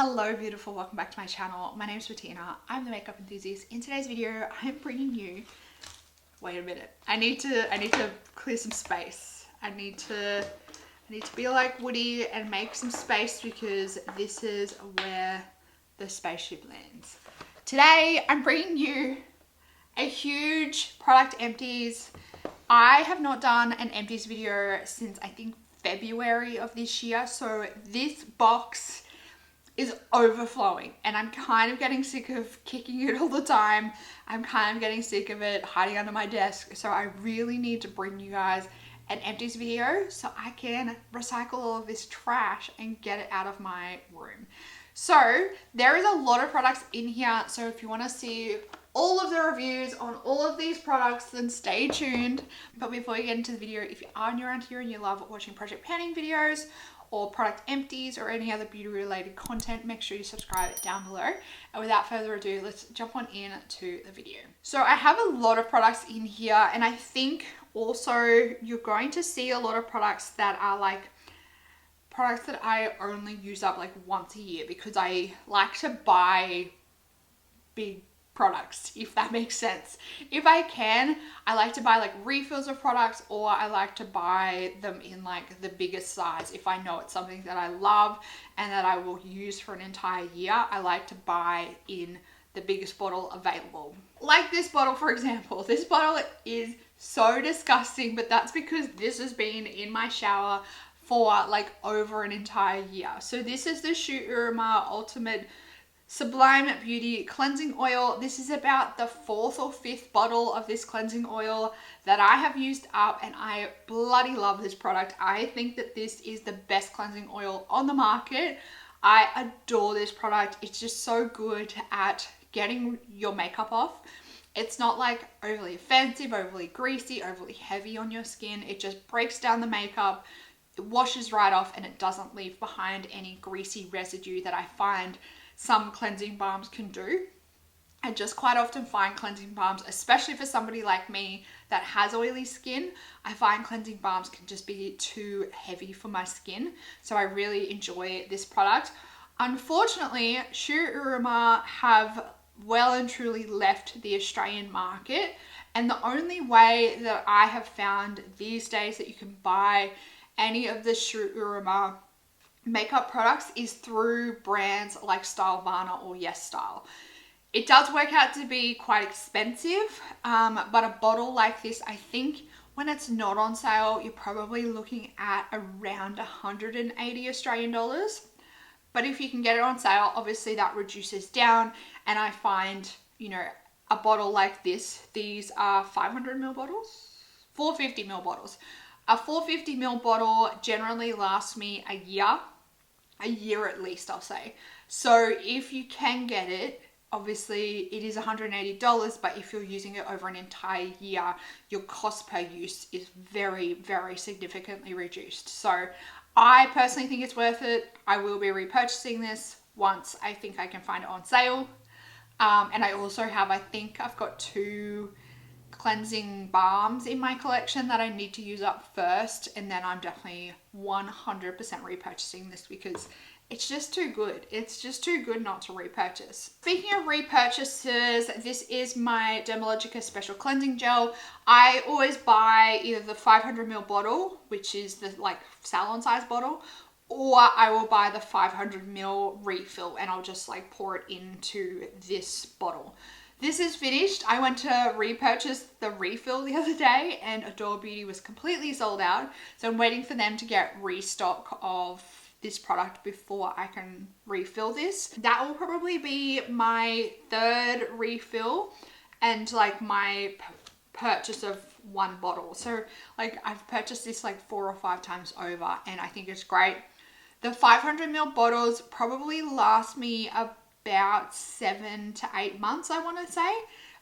Hello beautiful, welcome back to my channel. My name is Bettina. I'm the makeup enthusiast. In today's video, I'm bringing you, wait a minute. I need to clear some space. I need to be like Woody and make some space because this is where the spaceship lands. Today, I'm bringing you a huge product empties. I have not done an empties video since I think February of this year. So this box is overflowing and I'm kind of getting sick of kicking it all the time. I'm kind of getting sick of it hiding under my desk. So I really need to bring you guys an empties video so I can recycle all of this trash and get it out of my room. So there is a lot of products in here. So if you want to see all of the reviews on all of these products, then stay tuned. But before we get into the video, if you are new around here and you love watching project panning videos or product empties or any other beauty related content, make sure you subscribe down below. And without further ado, let's jump on into the video. So I have a lot of products in here, and I think also you're going to see a lot of products that are like products that I only use up like once a year because I like to buy big products, if that makes sense. If I can, I like to buy like refills of products, or I like to buy them in like the biggest size. If I know it's something that I love and that I will use for an entire year, I like to buy in the biggest bottle available. Like this bottle, for example. This bottle is so disgusting, but that's because this has been in my shower for like over an entire year. So this is the Serum Ultimate Sublime Beauty Cleansing Oil. This is about the 4th or 5th bottle of this cleansing oil that I have used up, and I bloody love this product. I think that this is the best cleansing oil on the market. I adore this product. It's just so good at getting your makeup off. It's not like overly offensive, overly greasy, overly heavy on your skin. It just breaks down the makeup, it washes right off, and it doesn't leave behind any greasy residue that I find some cleansing balms can do. I just quite often find cleansing balms, especially for somebody like me that has oily skin, I find cleansing balms can just be too heavy for my skin. So I really enjoy this product. Unfortunately, Serum have well and truly left the Australian market, and the only way that I have found these days that you can buy any of the Serum makeup products is through brands like Stylovana or Yes Style. It does work out to be quite expensive, but a bottle like this, I think when it's not on sale, you're probably looking at around 180 Australian dollars. But if you can get it on sale, obviously that reduces down, and I find, you know, a bottle like this, these are 500ml bottles, 450ml bottles. A 450ml bottle generally lasts me a year at least, I'll say. So if you can get it, obviously it is $180, but if you're using it over an entire year, your cost per use is very, very significantly reduced. So I personally think it's worth it. I will be repurchasing this once I think I can find it on sale. And I also have, I think I've got 2 cleansing balms in my collection that I need to use up first, and then I'm definitely 100% repurchasing this because it's just too good. It's just too good not to repurchase. Speaking of repurchases, this is my Dermalogica Special Cleansing Gel. I always buy either the 500ml bottle, which is the like salon size bottle, or I will buy the 500ml refill and I'll just like pour it into this bottle. This is finished. I went to repurchase the refill the other day and Adore Beauty was completely sold out. So I'm waiting for them to get restock of this product before I can refill this. That will probably be my 3rd refill and like my purchase of 1 bottle. So like I've purchased this like 4 or 5 times over and I think it's great. The 500ml bottles probably last me about 7 to 8 months, I want to say,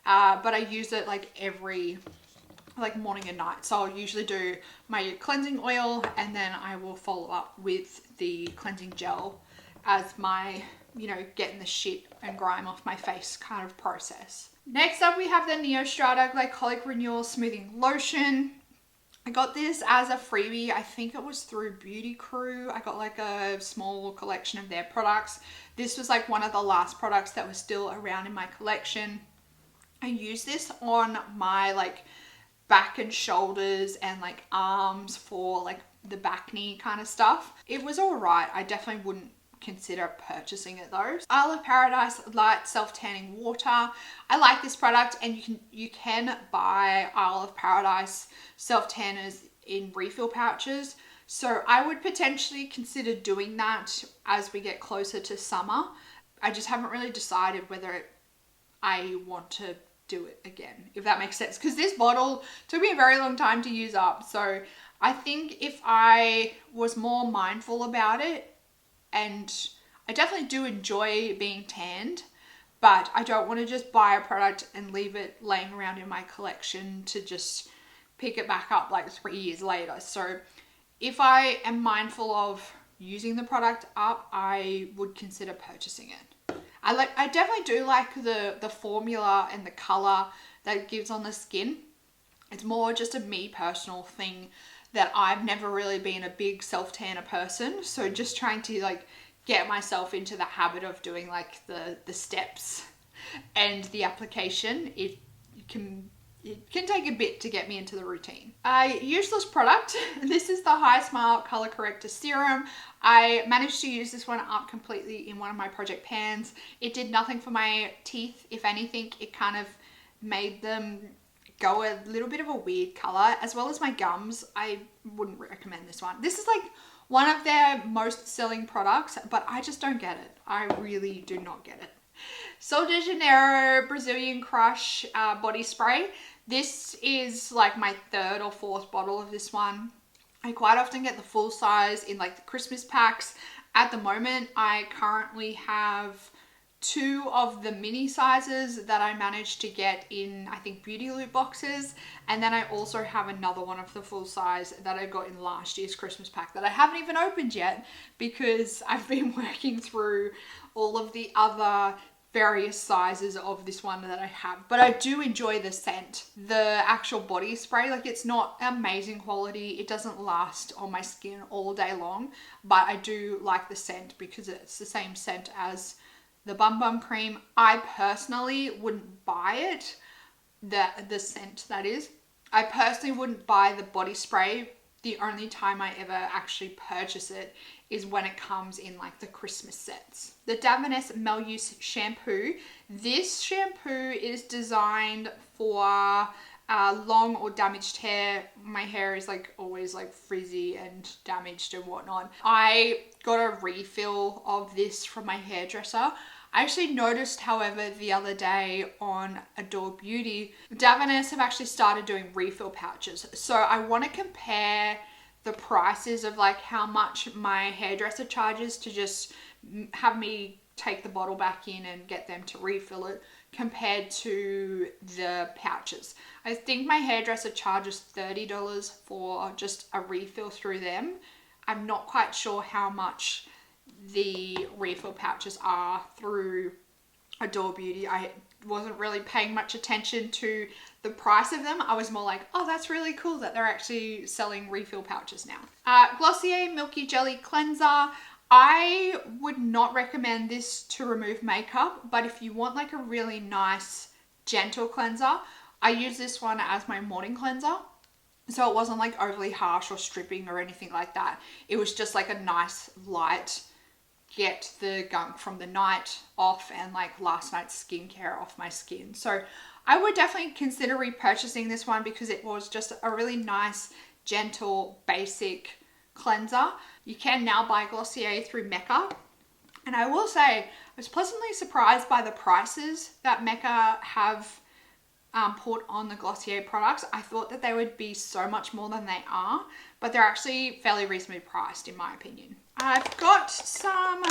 but I use it like every like morning and night. So I'll usually do my cleansing oil and then I will follow up with the cleansing gel as my, you know, getting the shit and grime off my face kind of process. Next up we have the Neostrata Glycolic Renewal Smoothing Lotion. I got this as a freebie. I think it was through Beauty Crew. I got like a small collection of their products. This was like one of the last products that was still around in my collection. I use this on my like back and shoulders and like arms for like the back knee kind of stuff. It was all right. I definitely wouldn't consider purchasing it though. Isle of Paradise Light Self Tanning Water. I like this product, and you can buy Isle of Paradise self tanners in refill pouches. So I would potentially consider doing that as we get closer to summer. I just haven't really decided whether I want to do it again, if that makes sense, because this bottle took me a very long time to use up. So I think if I was more mindful about it, and I definitely do enjoy being tanned, but I don't want to just buy a product and leave it laying around in my collection to just pick it back up like 3 years later. So if I am mindful of using the product up, I would consider purchasing it. I definitely do like the formula and the color that it gives on the skin. It's more just a me personal thing that I've never really been a big self-tanner person. So just trying to like get myself into the habit of doing like the steps and the application, it can take a bit to get me into the routine. Useless product. This is the High Smile Color Corrector Serum. I managed to use this one up completely in one of my project pans. It did nothing for my teeth. If anything, it kind of made them go a little bit of a weird color, as well as my gums. I wouldn't recommend this one. This is like one of their most selling products, but I just don't get it. I really do not get it. Sol de Janeiro Brazilian Crush body spray. This is like my 3rd or 4th bottle of this one. I quite often get the full size in like the Christmas packs. At the moment, I currently have 2 of the mini sizes that I managed to get in, I think, Beauty Loop boxes. And then I also have another one of the full size that I got in last year's Christmas pack that I haven't even opened yet, because I've been working through all of the other various sizes of this one that I have. But I do enjoy the scent. The actual body spray, like, it's not amazing quality. It doesn't last on my skin all day long, but I do like the scent because it's the same scent as the Bum Bum Cream. I personally wouldn't buy it, the scent that is. I personally wouldn't buy the body spray. The only time I ever actually purchase it is when it comes in like the Christmas sets. The Davines Mel-Use Shampoo. This shampoo is designed for long or damaged hair. My hair is like always like frizzy and damaged and whatnot. I got a refill of this from my hairdresser. I actually noticed, however, the other day on Adore Beauty, Davines have actually started doing refill pouches. So I want to compare the prices of like how much my hairdresser charges to just have me take the bottle back in and get them to refill it, compared to the pouches. I think my hairdresser charges $30 for just a refill through them. I'm not quite sure how much the refill pouches are through Adore Beauty. I wasn't really paying much attention to the price of them. I was more like, oh, that's really cool that they're actually selling refill pouches now. Glossier Milky Jelly Cleanser. I would not recommend this to remove makeup, but if you want like a really nice gentle cleanser, I use this one as my morning cleanser. So it wasn't like overly harsh or stripping or anything like that. It was just like a nice light, get the gunk from the night off and like last night's skincare off my skin. So I would definitely consider repurchasing this one because it was just a really nice, gentle, basic cleanser. You can now buy Glossier through Mecca. And I will say, I was pleasantly surprised by the prices that Mecca have put on the Glossier products. I thought that they would be so much more than they are, but they're actually fairly reasonably priced in my opinion. I've got some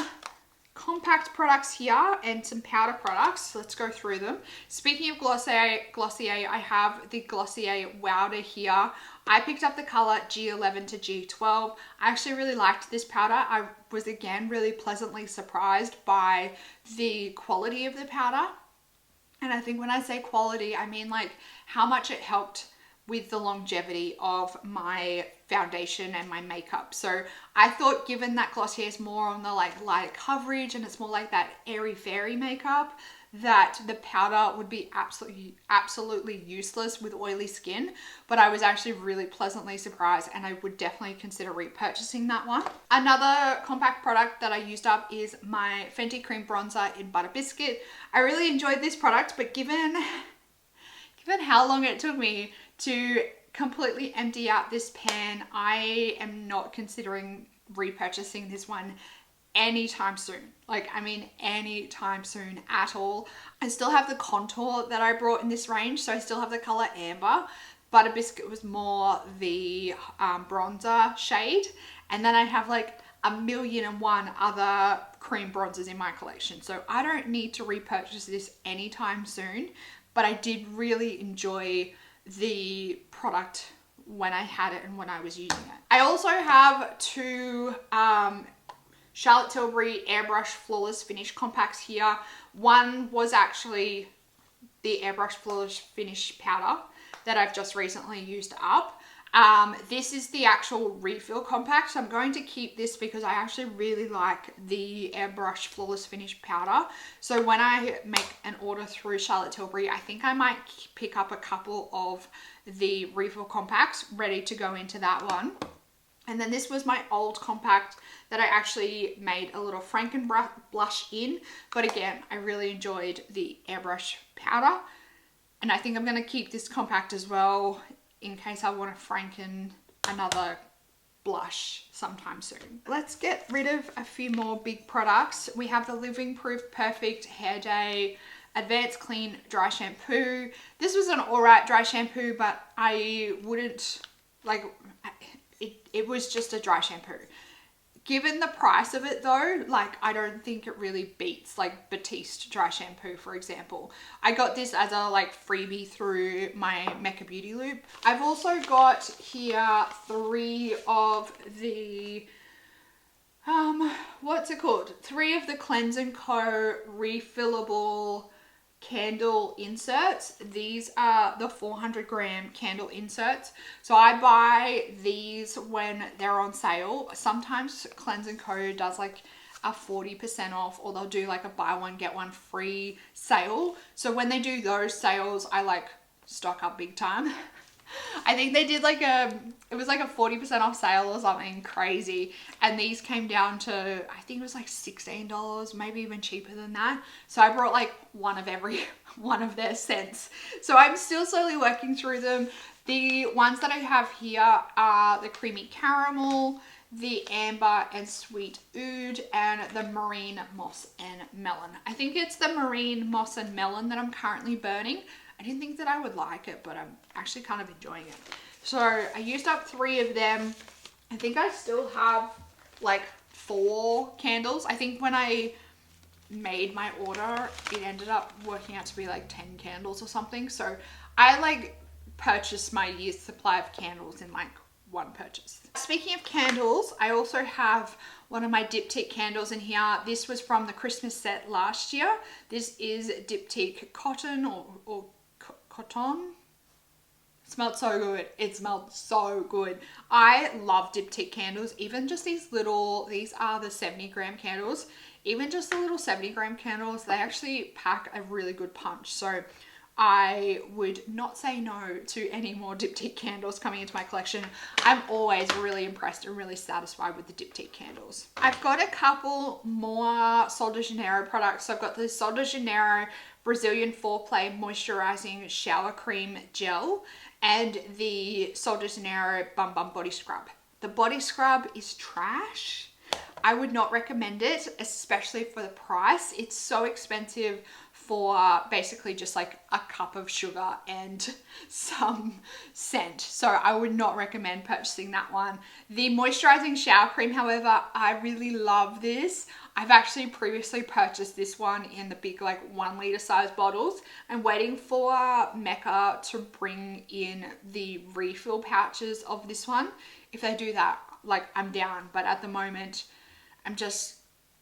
compact products here and some powder products. Let's go through them. Speaking of Glossier, I have the Glossier Wowder here. I picked up the color G11 to G12. I actually really liked this powder. I was again really pleasantly surprised by the quality of the powder. And I think when I say quality, I mean like how much it helped with the longevity of my foundation and my makeup. So I thought, given that Glossier is more on the like lighter coverage and it's more like that airy fairy makeup, that the powder would be absolutely useless with oily skin. But I was actually really pleasantly surprised, and I would definitely consider repurchasing that one. Another compact product that I used up is my Fenty cream bronzer in Butter Biscuit. I really enjoyed this product, but given how long it took me to completely empty out this pan, I am not considering repurchasing this one anytime soon. Like, I mean, anytime soon at all. I still have the contour that I brought in this range, so I still have the color Amber. Butter Biscuit was more the bronzer shade, and then I have like 1,000,001 other cream bronzers in my collection, so I don't need to repurchase this anytime soon. But I did really enjoy the product when I had it and when I was using it. I also have two Charlotte Tilbury Airbrush Flawless Finish Compacts here. One was actually the Airbrush Flawless Finish powder that I've just recently used up. This is the actual refill compact. So I'm going to keep this because I actually really like the Airbrush Flawless Finish powder. So when I make an order through Charlotte Tilbury, I think I might pick up a couple of the refill compacts ready to go into that one. And then this was my old compact that I actually made a little Franken blush in. But again, I really enjoyed the Airbrush powder. And I think I'm going to keep this compact as well in case I want to Franken another blush sometime soon. Let's get rid of a few more big products. We have the Living Proof Perfect Hair Day Advanced Clean Dry Shampoo. This was an alright dry shampoo, but I wouldn't, like, it was just a dry shampoo. Given the price of it though, like, I don't think it really beats like Batiste dry shampoo, for example. I got this as a like freebie through my Mecca Beauty Loop. I've also got here 3 of the, what's it called? 3 of the Cleanse & Co. refillable candle inserts. These are the 400-gram candle inserts. So I buy these when they're on sale. Sometimes Cleanse & Co. does like a 40% off, or they'll do like a buy one get one free sale. So when they do those sales, I like stock up big time. I think they did like it was like a 40% off sale or something crazy. And these came down to, I think it was like $16, maybe even cheaper than that. So I brought like one of every one of their scents. So I'm still slowly working through them. The ones that I have here are the Creamy Caramel, the Amber and Sweet Oud, and the Marine Moss and Melon. I think it's the Marine Moss and Melon that I'm currently burning. I didn't think that I would like it, but I'm actually kind of enjoying it. So I used up 3 of them. I think I still have like 4 candles. I think when I made my order, it ended up working out to be like 10 candles or something. So I like purchased my year's supply of candles in like one purchase. Speaking of candles, I also have one of my Diptych candles in here. This was from the Christmas set last year. This is Diptyque Cotton or Cotton. It smelled so good. It smelled so good. I love Diptyque candles. Even just these little, these are the 70-gram candles. Even just the little 70-gram candles, they actually pack a really good punch. So I would not say no to any more Diptyque candles coming into my collection. I'm always really impressed and really satisfied with the Diptyque candles. I've got a couple more Sol de Janeiro products. So I've got the Sol de Janeiro Brazilian Foreplay Moisturizing Shower Cream Gel and the Sol de Janeiro Bum Bum Body Scrub. The body scrub is trash. I would not recommend it, especially for the price. It's so expensive for basically just like a cup of sugar and some scent. So I would not recommend purchasing that one. The moisturizing shower cream, however, I really love this. I've actually previously purchased this one in the big like 1 liter size bottles. I'm waiting for Mecca to bring in the refill pouches of this one. If they do that, like, I'm down. But at the moment, I'm just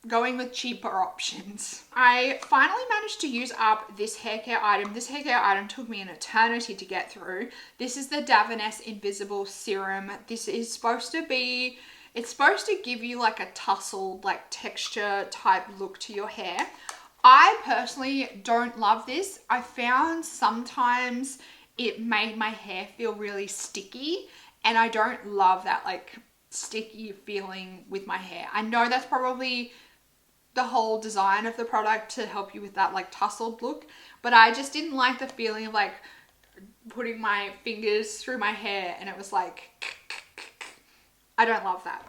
going with cheaper options. I finally managed to use up this hair care item. This hair care item took me an eternity to get through. This is the Davines Invisible Serum. This is supposed to be, it's supposed to give you like a tussled, like texture type look to your hair. I personally don't love this. I found sometimes it made my hair feel really sticky, and I don't love that like sticky feeling with my hair. I know that's probably the whole design of the product to help you with that like tussled look, but I just didn't like the feeling of like putting my fingers through my hair and it was like, I don't love that.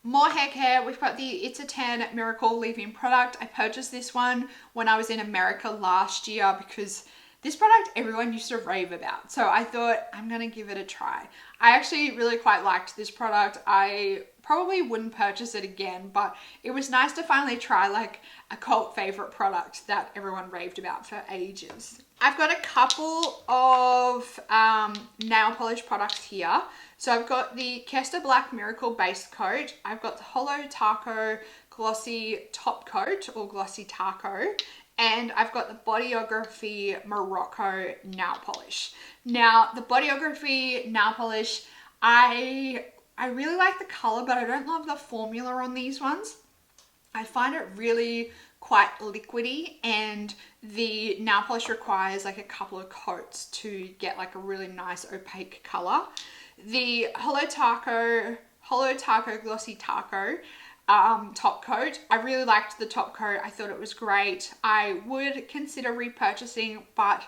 More hair care, we've got the It's a Tan Miracle leave-in product. I purchased this one when I was in America last year because this product everyone used to rave about. So I thought I'm gonna give it a try. I actually really quite liked this product. I probably wouldn't purchase it again, but it was nice to finally try like a cult favorite product that everyone raved about for ages. I've got a couple of nail polish products here. So I've got the KER Black Miracle base coat. I've got the Holo Taco Glossy top coat or Glossy Taco. And I've got the Bodyography Morocco nail polish. Now, the Bodyography nail polish, I really like the color, but I don't love the formula on these ones. I find it really quite liquidy, and the nail polish requires like a couple of coats to get like a really nice opaque color. The Holo Taco Glossy Taco top coat, I really liked the top coat. I thought it was great. I would consider repurchasing, but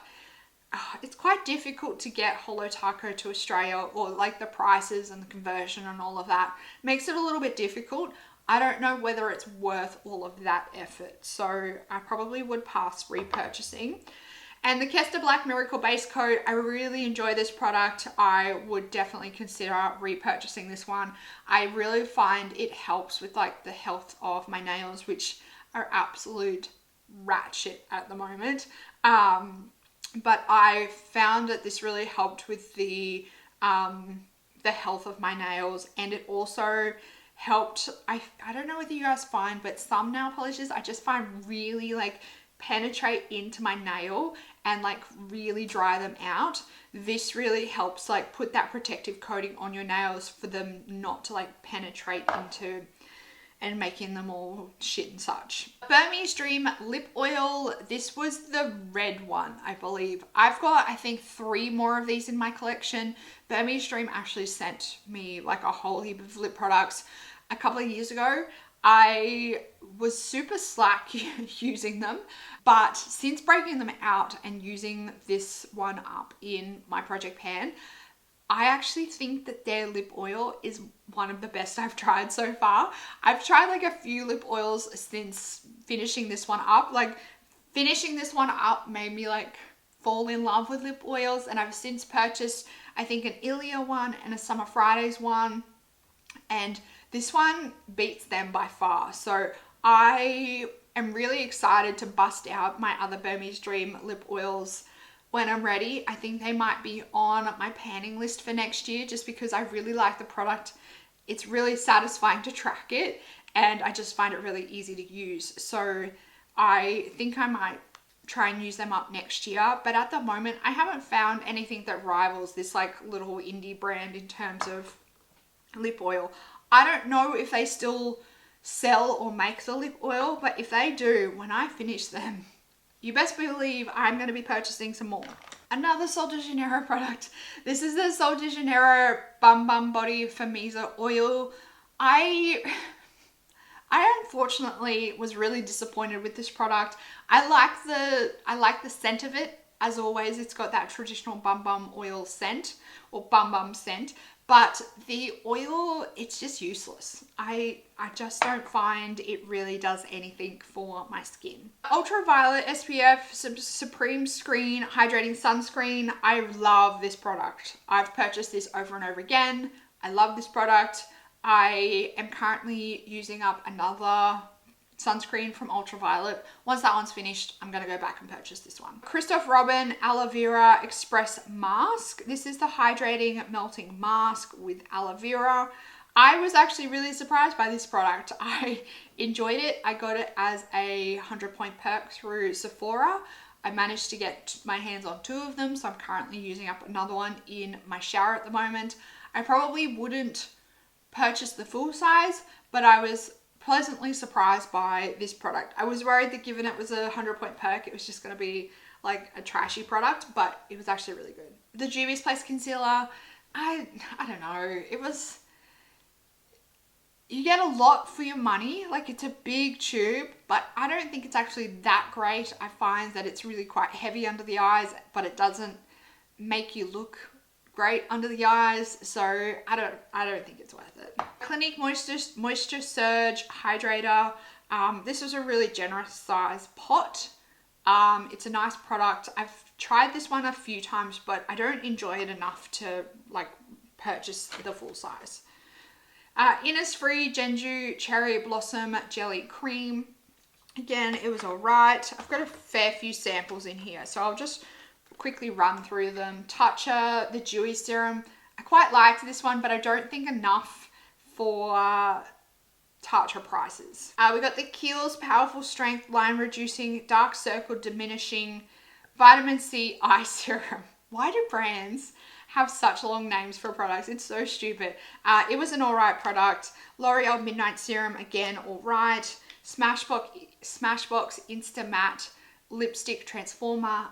it's quite difficult to get Holo Taco to Australia, or like the prices and the conversion and all of that makes it a little bit difficult. I don't know whether it's worth all of that effort, so I probably would pass repurchasing. And the KER Black Miracle base coat, I really enjoy this product. I would definitely consider repurchasing this one. I really find it helps with like the health of my nails, which are absolute rat shit at the moment. But I found that this really helped with the health of my nails, and it also helped, I don't know whether you guys find, but some nail polishes I just find really like penetrate into my nail and like really dry them out. This really helps like put that protective coating on your nails for them not to like penetrate into and making them all shit and such. Burmese Dream Lip Oil. This was the red one, I believe. I've got, I think, 3 more of these in my collection. Burmese Dream actually sent me like a whole heap of lip products a couple of years ago. I was super slack using them, but since breaking them out and using this one up in my project pan, I actually think that their lip oil is one of the best I've tried so far. I've tried like a few lip oils since finishing this one up. Like finishing this one up made me like fall in love with lip oils, and I've since purchased I think an Ilia one and a Summer Fridays one, and this one beats them by far. So I am really excited to bust out my other Burmese Dream lip oils when I'm ready. I think they might be on my panning list for next year just because I really like the product. It's really satisfying to track it, and I just find it really easy to use. So I think I might try and use them up next year, but at the moment I haven't found anything that rivals this like little indie brand in terms of lip oil. I don't know if they still sell or make the lip oil, but if they do, when I finish them, you best believe I'm going to be purchasing some more. Another Sol de Janeiro product. This is the Sol de Janeiro Bum Bum Body Firmeza Oil. I unfortunately was really disappointed with this product. I like the scent of it. As always, it's got that traditional bum bum oil scent or bum bum scent, but the oil, it's just useless. I just don't find it really does anything for my skin. Ultraviolet SPF Supreme Screen Hydrating Sunscreen. I love this product. I've purchased this over and over again. I love this product. I am currently using up another sunscreen from Ultraviolet. Once that one's finished, I'm going to go back and purchase this one. Christoph Robin Aloe Vera Express Mask. This is the hydrating melting mask with aloe vera. I was actually really surprised by this product. I enjoyed it. I got it as a 100-point perk through Sephora. I managed to get my hands on 2 of them, so I'm currently using up another one in my shower at the moment. I probably wouldn't purchase the full size, but I was pleasantly surprised by this product. I was worried that given it was a 100-point perk, it was just going to be like a trashy product, but it was actually really good. The Juvias Place Concealer, I don't know, it was... You get a lot for your money, like it's a big tube, but I don't think it's actually that great. I find that it's really quite heavy under the eyes, but it doesn't make you look great under the eyes, so I don't think it's worth it. Clinique Moisture Surge Hydrator. This was a really generous size pot. It's a nice product. I've tried this one a few times, but I don't enjoy it enough to like purchase the full size. Innisfree Genju Cherry Blossom Jelly Cream. Again, it was alright. I've got a fair few samples in here, so I'll just quickly run through them. Tatcha, the Dewy Serum. I quite liked this one, but I don't think enough for Tatcha prices. We got the Kiehls Powerful Strength Line Reducing Dark Circle Diminishing Vitamin C Eye Serum. Why do brands have such long names for products? It's so stupid. It was an alright product. L'Oreal Midnight Serum, again, alright. Smashbox Insta-matte Lipstick Transformer.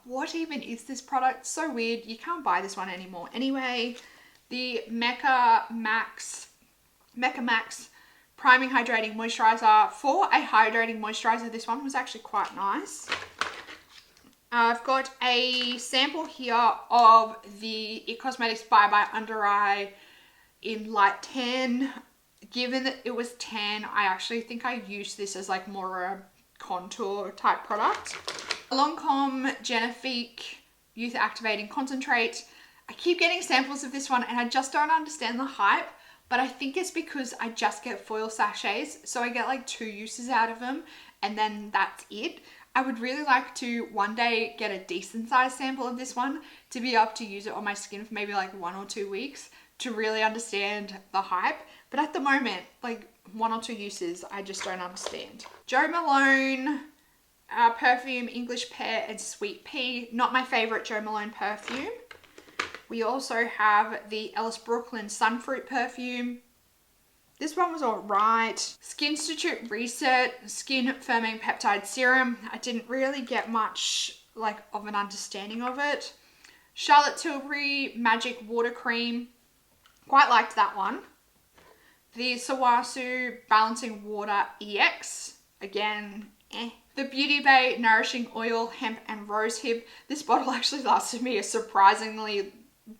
What even is this product? So weird. You can't buy this one anymore. Anyway, the Mecca Max Priming Hydrating Moisturizer. For a hydrating moisturizer, this one was actually quite nice. I've got a sample here of the IT Cosmetics Bye Bye Under Eye in light tan. Given that it was tan, I actually think I used this as like more a contour type product. Lancome Genifique Youth Activating Concentrate. I keep getting samples of this one and I just don't understand the hype, but I think it's because I just get foil sachets, so I get like 2 uses out of them and then that's it. I would really like to one day get a decent size sample of this one to be able to use it on my skin for maybe like 1 or 2 weeks to really understand the hype. But at the moment, like 1 or 2 uses, I just don't understand. Jo Malone perfume, English Pear and Sweet Pea. Not my favorite Jo Malone perfume. We also have the Ellis Brooklyn Sunfruit perfume. This one was alright. Skinceuticals Reset Skin Firming Peptide Serum. I didn't really get much like of an understanding of it. Charlotte Tilbury Magic Water Cream. Quite liked that one. The Sawasu Balancing Water EX. Again, eh. The Beauty Bay Nourishing Oil Hemp and Rosehip. This bottle actually lasted me a surprisingly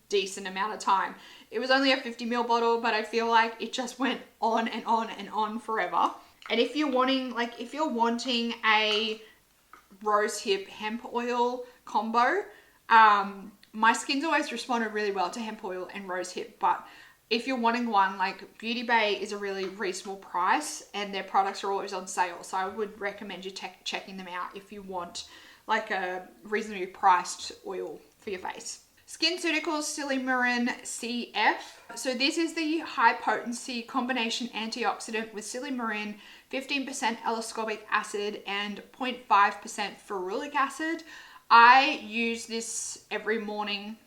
decent amount of time. It was only a 50ml bottle, but I feel like it just went on and on and on forever. And if you're wanting, a rosehip hemp oil combo, my skin's always responded really well to hemp oil and rosehip, but if you're wanting one, like Beauty Bay is a really reasonable price and their products are always on sale. So I would recommend you checking them out if you want like a reasonably priced oil for your face. Skinceuticals Silymarin CF. So this is the high potency combination antioxidant with silymarin, 15% L-ascorbic acid and 0.5% ferulic acid. I use this every morning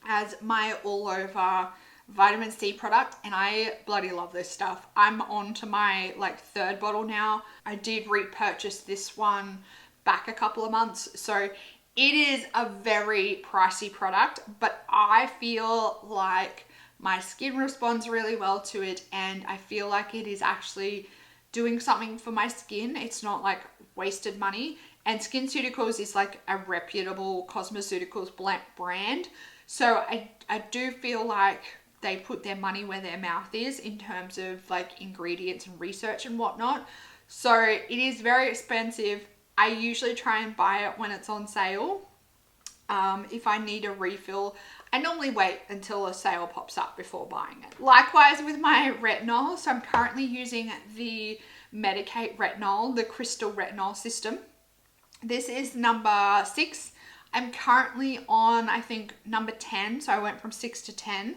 as my all over vitamin C product and I bloody love this stuff. I'm on to my like 3rd bottle now. I did repurchase this one back a couple of months, so it is a very pricey product, but I feel like my skin responds really well to it and I feel like it is actually doing something for my skin. It's not like wasted money, and Skinceuticals is like a reputable cosmeceuticals brand, so I do feel like they put their money where their mouth is in terms of like ingredients and research and whatnot. So it is very expensive. I usually try and buy it when it's on sale. If I need a refill, I normally wait until a sale pops up before buying it. Likewise with my retinol, so I'm currently using the Medicate Retinol, the Crystal Retinol system. This is number 6. I'm currently on, I think, number 10, so I went from 6 to 10.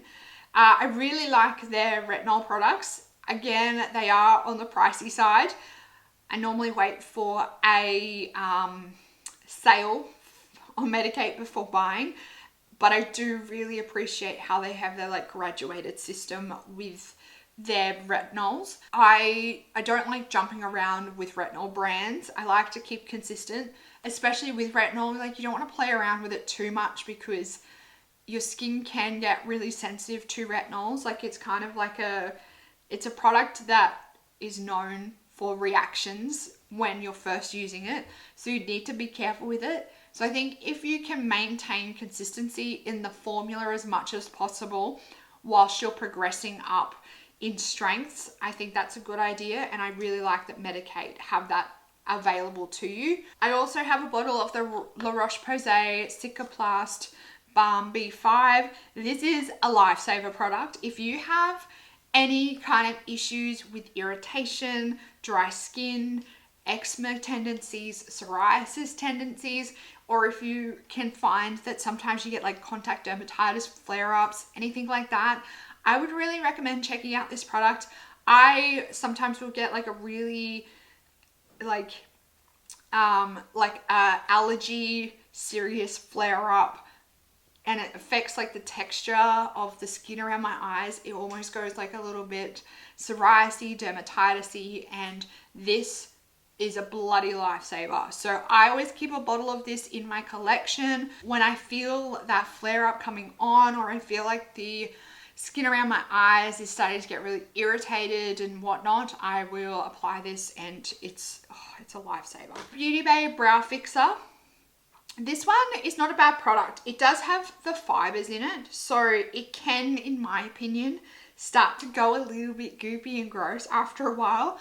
I really like their retinol products. Again, they are on the pricey side. I normally wait for a sale on Medik8 before buying, but I do really appreciate how they have their like graduated system with their retinols. I don't like jumping around with retinol brands. I like to keep consistent, especially with retinol. Like, you don't want to play around with it too much because your skin can get really sensitive to retinols. Like, it's kind of like it's a product that is known for reactions when you're first using it. So you need to be careful with it. So I think if you can maintain consistency in the formula as much as possible whilst you're progressing up in strengths, I think that's a good idea. And I really like that Medik8 have that available to you. I also have a bottle of the La Roche-Posay Cicaplast Balm B5. This is a lifesaver product. If you have any kind of issues with irritation, dry skin, eczema tendencies, psoriasis tendencies, or if you can find that sometimes you get like contact dermatitis, flare-ups, anything like that, I would really recommend checking out this product. I sometimes will get like a really allergy serious flare-up, and it affects like the texture of the skin around my eyes. It almost goes like a little bit psoriasis, dermatitis-y, and this is a bloody lifesaver. So I always keep a bottle of this in my collection. When I feel that flare up coming on, or I feel like the skin around my eyes is starting to get really irritated and whatnot, I will apply this, and it's a lifesaver. Beauty Bay Brow Fixer. This one is not a bad product. It does have the fibers in it, so it can, in my opinion, start to go a little bit goopy and gross after a while.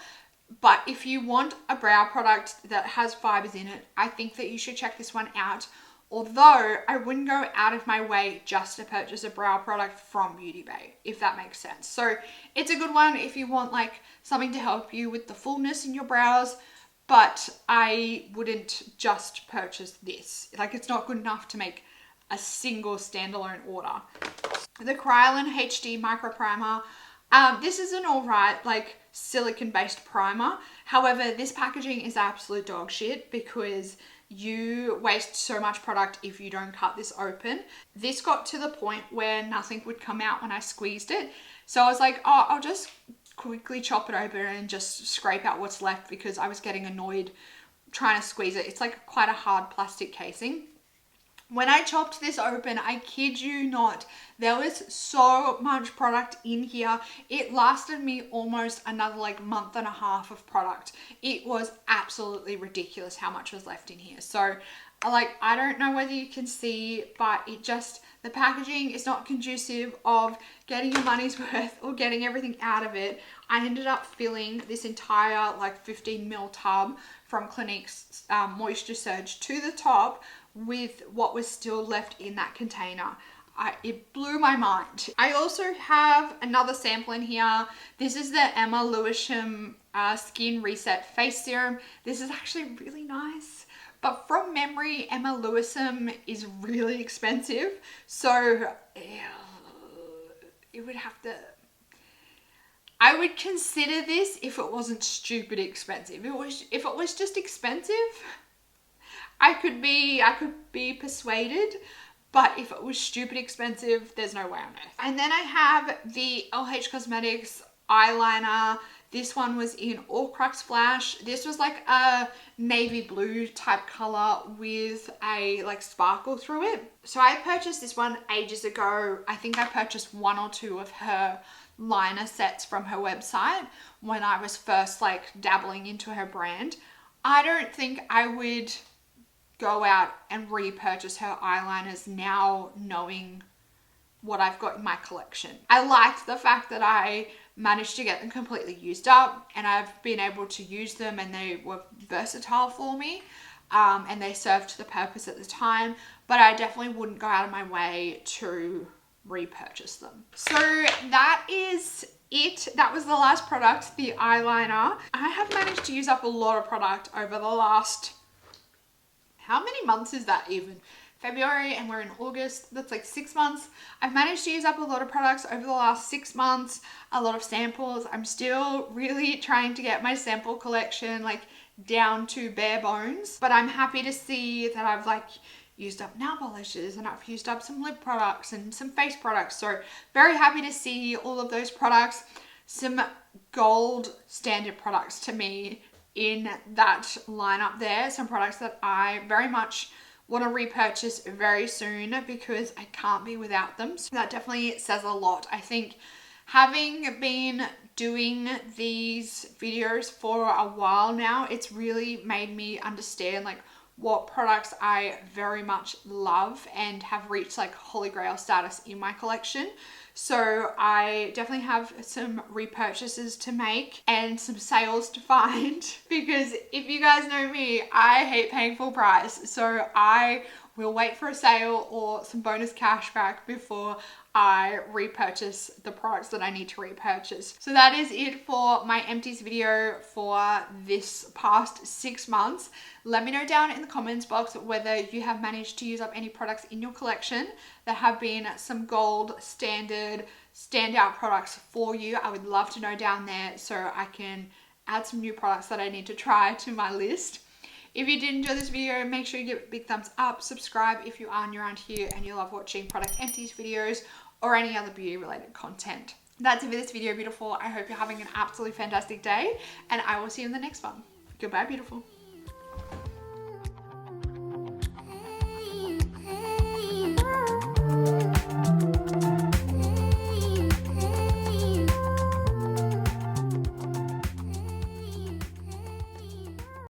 But if you want a brow product that has fibers in it, I think that you should check this one out. Although I wouldn't go out of my way just to purchase a brow product from Beauty Bay, if that makes sense. So it's a good one if you want like something to help you with the fullness in your brows, but I wouldn't just purchase this. Like, it's not good enough to make a single standalone order. The Kryolan HD Micro Primer. This is an alright like silicone based primer. However, this packaging is absolute dog shit because you waste so much product if you don't cut this open. This got to the point where nothing would come out when I squeezed it. So I was like, oh, I'll just quickly chop it open and just scrape out what's left, because I was getting annoyed trying to squeeze it. It's like quite a hard plastic casing. When I chopped this open, I kid you not, there was so much product in here. It lasted me almost another like month and a half of product. It was absolutely ridiculous how much was left in here. So like, I don't know whether you can see, but the packaging is not conducive of getting your money's worth or getting everything out of it. I ended up filling this entire like 15 ml tub from Clinique's Moisture Surge to the top with what was still left in that container. It blew my mind. I also have another sample in here. This is the Emma Lewisham Skin Reset Face Serum. This is actually really nice, but from memory, Emma Lewisham is really expensive. So it would have to, I would consider this if it wasn't stupid expensive. If it was just expensive, I could be persuaded, but if it was stupid expensive, there's no way on earth. And then I have the LH Cosmetics eyeliner. This one was in Acrux Flash. This was like a navy blue type color with a like sparkle through it. So I purchased this one ages ago. I think I purchased one or two of her liner sets from her website when I was first like dabbling into her brand. I don't think I would go out and repurchase her eyeliners now, knowing what I've got in my collection. I liked the fact that I managed to get them completely used up, and I've been able to use them, and they were versatile for me, and they served the purpose at the time, but I definitely wouldn't go out of my way to repurchase them. So that is it. That was the last product, the eyeliner. I have managed to use up a lot of product over the last, how many months is that even? February and we're in August. That's like 6 months. I've managed to use up a lot of products over the last 6 months, a lot of samples. I'm still really trying to get my sample collection like down to bare bones, but I'm happy to see that I've like used up nail polishes and I've used up some lip products and some face products. So very happy to see all of those products, some gold standard products to me in that lineup there. Some products that I very much want to repurchase very soon because I can't be without them. So that definitely says a lot. I think having been doing these videos for a while now, it's really made me understand like what products I very much love and have reached like holy grail status in my collection. So I definitely have some repurchases to make and some sales to find because if you guys know me, I hate paying full price. So I will wait for a sale or some bonus cash back before I repurchase the products that I need to repurchase. So that is it for my empties video for this past 6 months. Let me know down in the comments box whether you have managed to use up any products in your collection that have been some gold standard standout products for you. I would love to know down there so I can add some new products that I need to try to my list. If you did enjoy this video, make sure you give it a big thumbs up, subscribe if you are new around here and you love watching product empties videos or any other beauty related content. That's it for this video, beautiful. I hope you're having an absolutely fantastic day and I will see you in the next one. Goodbye, beautiful.